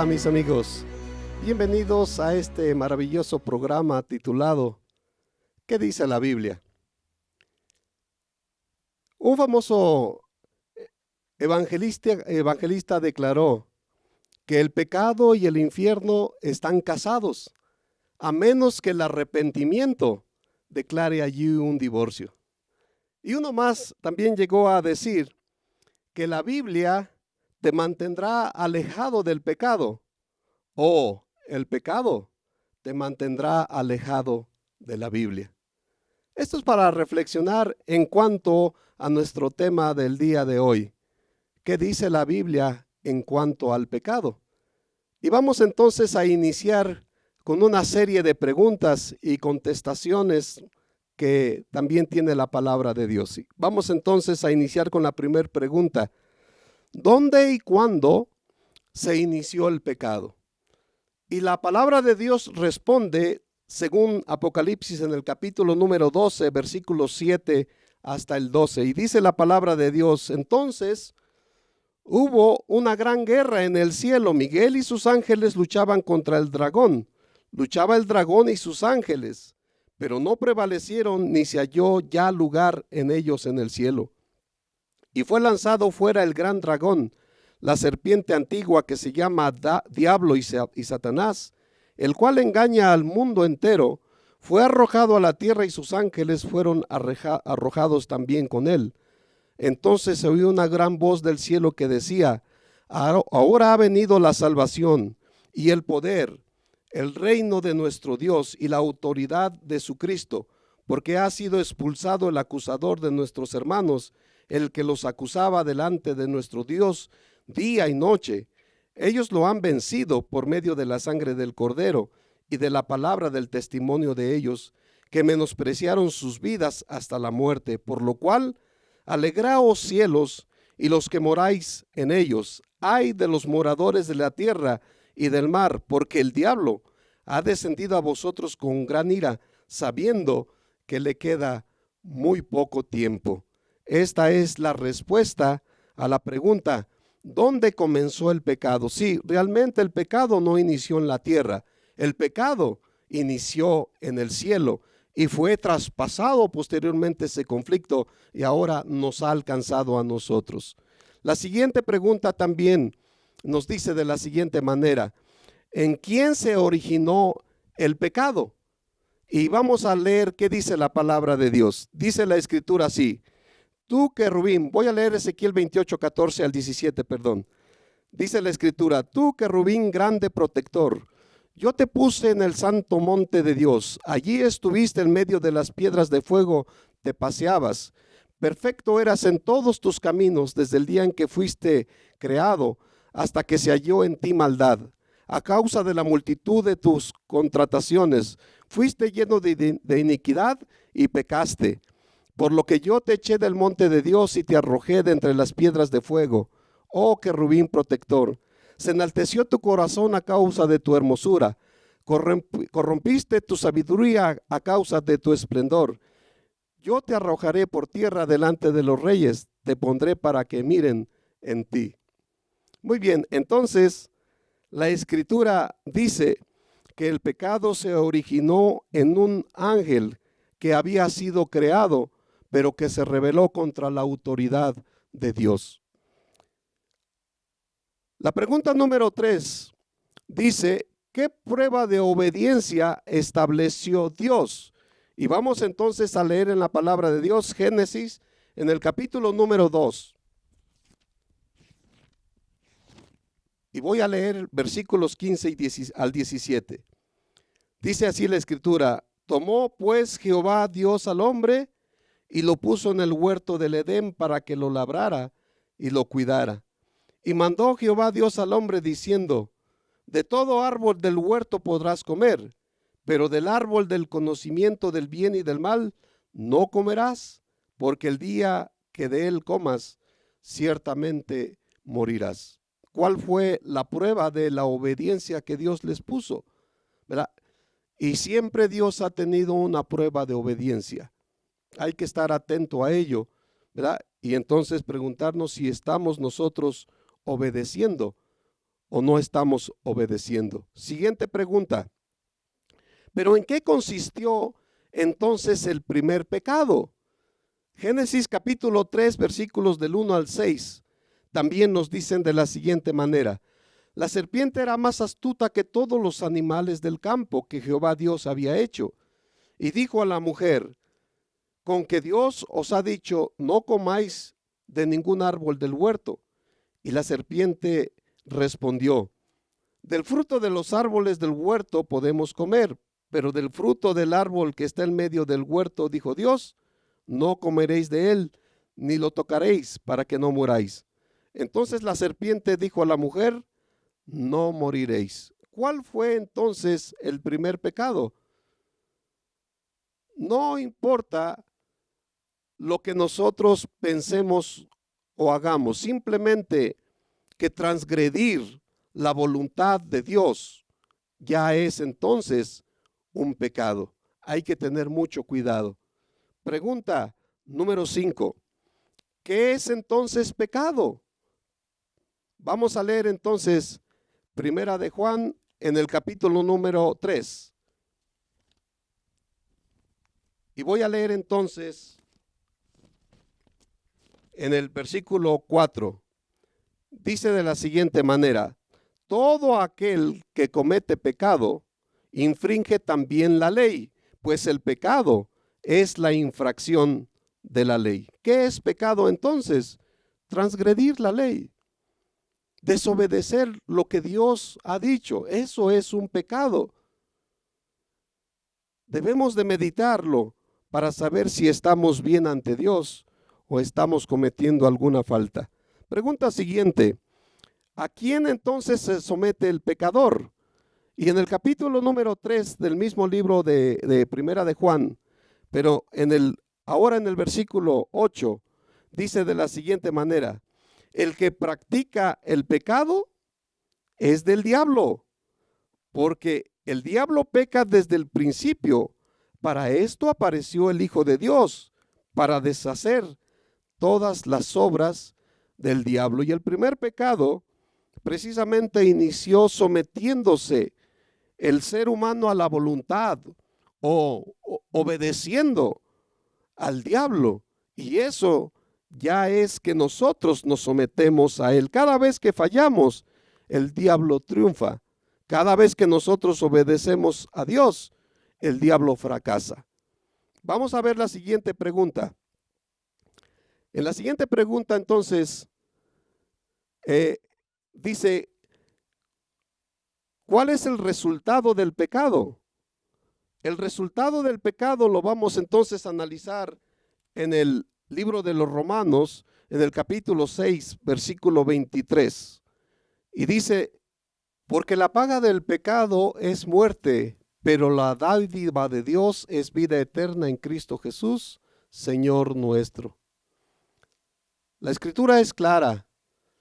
Hola mis amigos, bienvenidos a este maravilloso programa titulado ¿Qué dice la Biblia? Un famoso evangelista declaró que el pecado y el infierno están casados, a menos que el arrepentimiento declare allí un divorcio. Y uno más también llegó a decir que la Biblia te mantendrá alejado del pecado, o el pecado te mantendrá alejado de la Biblia. Esto es para reflexionar en cuanto a nuestro tema del día de hoy. ¿Qué dice la Biblia en cuanto al pecado? Y vamos entonces a iniciar con una serie de preguntas y contestaciones que también tiene la palabra de Dios. Vamos entonces a iniciar con la primera pregunta. ¿Dónde y cuándo se inició el pecado? Y la palabra de Dios responde según Apocalipsis en el capítulo número 12, versículos 7 hasta el 12. Y dice la palabra de Dios: entonces hubo una gran guerra en el cielo. Miguel y sus ángeles luchaban contra el dragón. Luchaba el dragón y sus ángeles, pero no prevalecieron, ni se halló ya lugar en ellos en el cielo. Y fue lanzado fuera el gran dragón, la serpiente antigua que se llama Diablo y Satanás, el cual engaña al mundo entero. Fue arrojado a la tierra y sus ángeles fueron arrojados también con él. Entonces se oyó una gran voz del cielo que decía: ahora ha venido la salvación y el poder, el reino de nuestro Dios y la autoridad de su Cristo, porque ha sido expulsado el acusador de nuestros hermanos, el que los acusaba delante de nuestro Dios día y noche. Ellos lo han vencido por medio de la sangre del Cordero y de la palabra del testimonio de ellos, que menospreciaron sus vidas hasta la muerte. Por lo cual, alegraos cielos y los que moráis en ellos. Ay de los moradores de la tierra y del mar, porque el diablo ha descendido a vosotros con gran ira, sabiendo que le queda muy poco tiempo. Esta es la respuesta a la pregunta: ¿dónde comenzó el pecado? Sí, realmente el pecado no inició en la tierra. El pecado inició en el cielo y fue traspasado posteriormente ese conflicto, y ahora nos ha alcanzado a nosotros. La siguiente pregunta también nos dice de la siguiente manera: ¿en quién se originó el pecado? Y vamos a leer qué dice la palabra de Dios. Dice la escritura así: tú, querubín, voy a leer Ezequiel 28, 14 al 17, perdón. Dice la escritura: tú, querubín grande protector, yo te puse en el santo monte de Dios. Allí estuviste en medio de las piedras de fuego, te paseabas. Perfecto eras en todos tus caminos desde el día en que fuiste creado hasta que se halló en ti maldad. A causa de la multitud de tus contrataciones, fuiste lleno de iniquidad y pecaste. Por lo que yo te eché del monte de Dios y te arrojé de entre las piedras de fuego. Oh querubín protector, se enalteció tu corazón a causa de tu hermosura. Corrompiste tu sabiduría a causa de tu esplendor. Yo te arrojaré por tierra delante de los reyes, te pondré para que miren en ti. Muy bien, entonces la escritura dice que el pecado se originó en un ángel que había sido creado, pero que se rebeló contra la autoridad de Dios. La pregunta número 3 dice: ¿qué prueba de obediencia estableció Dios? Y vamos entonces a leer en la palabra de Dios, Génesis, en el capítulo número 2. Y voy a leer versículos 15 al 17. Dice así la escritura: tomó pues Jehová Dios al hombre y lo puso en el huerto del Edén para que lo labrara y lo cuidara. Y mandó Jehová Dios al hombre diciendo: de todo árbol del huerto podrás comer, pero del árbol del conocimiento del bien y del mal no comerás, porque el día que de él comas, ciertamente morirás. ¿Cuál fue la prueba de la obediencia que Dios les puso? ¿Verdad? Y siempre Dios ha tenido una prueba de obediencia. Hay que estar atento a ello, ¿verdad? Y entonces preguntarnos si estamos nosotros obedeciendo o no estamos obedeciendo. Siguiente pregunta. ¿Pero en qué consistió entonces el primer pecado? Génesis capítulo 3, versículos del 1 al 6, también nos dicen de la siguiente manera: la serpiente era más astuta que todos los animales del campo que Jehová Dios había hecho, y dijo a la mujer: con que Dios os ha dicho, no comáis de ningún árbol del huerto. Y la serpiente respondió: del fruto de los árboles del huerto podemos comer, pero del fruto del árbol que está en medio del huerto, dijo Dios, no comeréis de él, ni lo tocaréis, para que no muráis. Entonces la serpiente dijo a la mujer: no moriréis. ¿Cuál fue entonces el primer pecado? No importa lo que nosotros pensemos o hagamos, simplemente que transgredir la voluntad de Dios ya es entonces un pecado. Hay que tener mucho cuidado. Pregunta número 5. ¿Qué es entonces pecado? Vamos a leer entonces Primera de Juan en el capítulo número 3. Y voy a leer entonces en el versículo 4. Dice de la siguiente manera: todo aquel que comete pecado infringe también la ley, pues el pecado es la infracción de la ley. ¿Qué es pecado entonces? Transgredir la ley, desobedecer lo que Dios ha dicho. Eso es un pecado. Debemos de meditarlo para saber si estamos bien ante Dios o estamos cometiendo alguna falta. Pregunta siguiente: ¿a quién entonces se somete el pecador? Y en el capítulo número 3 del mismo libro de Primera de Juan, pero ahora en el versículo 8, dice de la siguiente manera: el que practica el pecado es del diablo, porque el diablo peca desde el principio. Para esto apareció el Hijo de Dios, para deshacer todas las obras del diablo. Y el primer pecado precisamente inició sometiéndose el ser humano a la voluntad o obedeciendo al diablo. Y eso ya es que nosotros nos sometemos a él. Cada vez que fallamos, el diablo triunfa. Cada vez que nosotros obedecemos a Dios, el diablo fracasa. Vamos a ver la siguiente pregunta. En la siguiente pregunta entonces dice: ¿cuál es el resultado del pecado? El resultado del pecado lo vamos entonces a analizar en el libro de los Romanos, en el capítulo 6, versículo 23. Y dice: porque la paga del pecado es muerte, pero la dádiva de Dios es vida eterna en Cristo Jesús, Señor nuestro. La escritura es clara: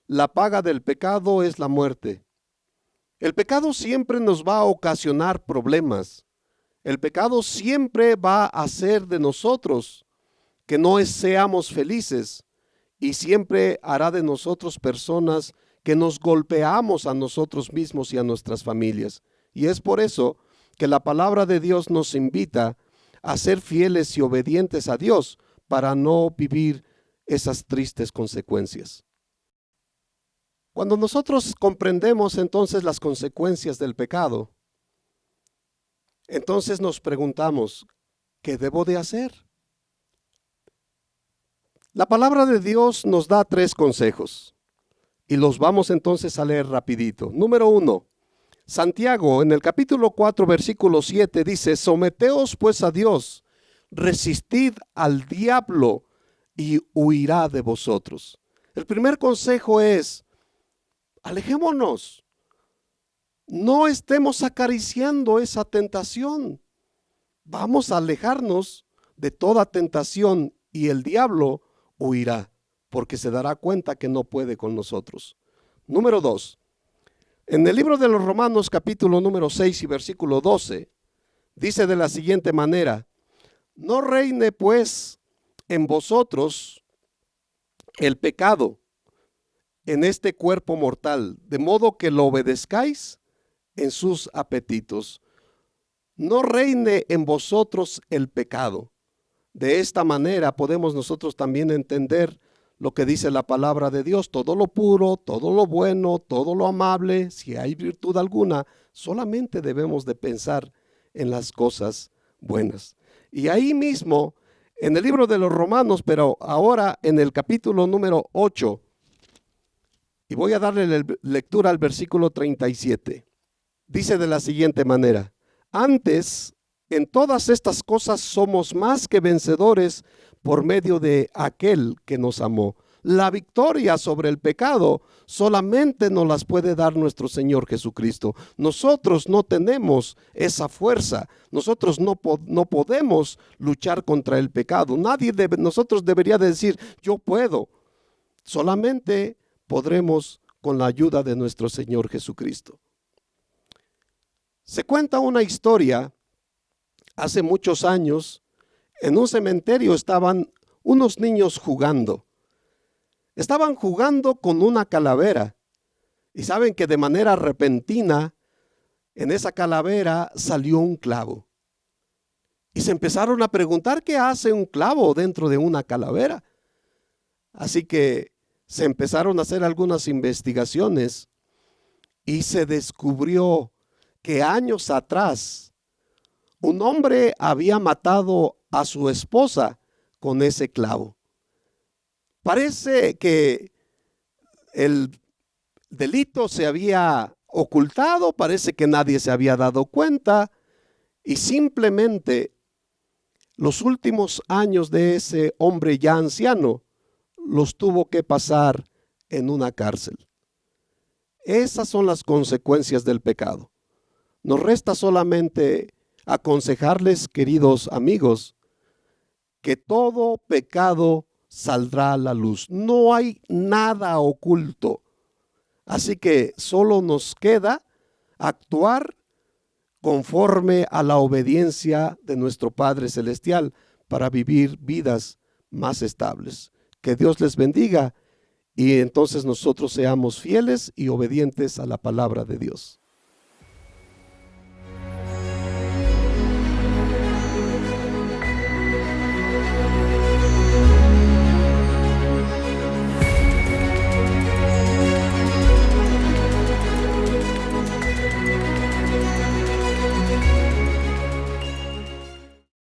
la paga del pecado es la muerte. El pecado siempre nos va a ocasionar problemas. El pecado siempre va a hacer de nosotros que no seamos felices, y siempre hará de nosotros personas que nos golpeamos a nosotros mismos y a nuestras familias. Y es por eso que la palabra de Dios nos invita a ser fieles y obedientes a Dios para no vivir esas tristes consecuencias. Cuando nosotros comprendemos entonces las consecuencias del pecado, entonces nos preguntamos: ¿qué debo de hacer? La palabra de Dios nos da 3 consejos y los vamos entonces a leer rapidito. Número 1, Santiago en el capítulo 4 versículo 7 dice: someteos pues a Dios, resistid al diablo y huirá de vosotros. El primer consejo es: alejémonos, no estemos acariciando esa tentación. Vamos a alejarnos de toda tentación y el diablo huirá, porque se dará cuenta que no puede con nosotros. Número 2, en el libro de los Romanos capítulo número 6 y versículo 12, dice de la siguiente manera: no reine pues en vosotros el pecado, en este cuerpo mortal, de modo que lo obedezcáis en sus apetitos. No reine en vosotros el pecado. De esta manera podemos nosotros también entender lo que dice la palabra de Dios: todo lo puro, todo lo bueno, todo lo amable, si hay virtud alguna, solamente debemos de pensar en las cosas buenas. Y ahí mismo, en el libro de los Romanos, pero ahora en el capítulo número 8, y voy a darle lectura al versículo 37, dice de la siguiente manera: antes, en todas estas cosas somos más que vencedores por medio de aquel que nos amó. La victoria sobre el pecado solamente nos las puede dar nuestro Señor Jesucristo. Nosotros no tenemos esa fuerza. Nosotros no podemos luchar contra el pecado. Nadie de nosotros debería decir: yo puedo. Solamente podremos con la ayuda de nuestro Señor Jesucristo. Se cuenta una historia. Hace muchos años, en un cementerio estaban unos niños jugando. Estaban jugando con una calavera. Y saben que de manera repentina, en esa calavera salió un clavo. Y se empezaron a preguntar: ¿qué hace un clavo dentro de una calavera? Así que se empezaron a hacer algunas investigaciones y se descubrió que años atrás un hombre había matado a su esposa con ese clavo. Parece que el delito se había ocultado, parece que nadie se había dado cuenta, y simplemente los últimos años de ese hombre ya anciano los tuvo que pasar en una cárcel. Esas son las consecuencias del pecado. Nos resta solamente aconsejarles, queridos amigos, que todo pecado saldrá a la luz. No hay nada oculto. Así que solo nos queda actuar conforme a la obediencia de nuestro Padre Celestial para vivir vidas más estables. Que Dios les bendiga y entonces nosotros seamos fieles y obedientes a la palabra de Dios.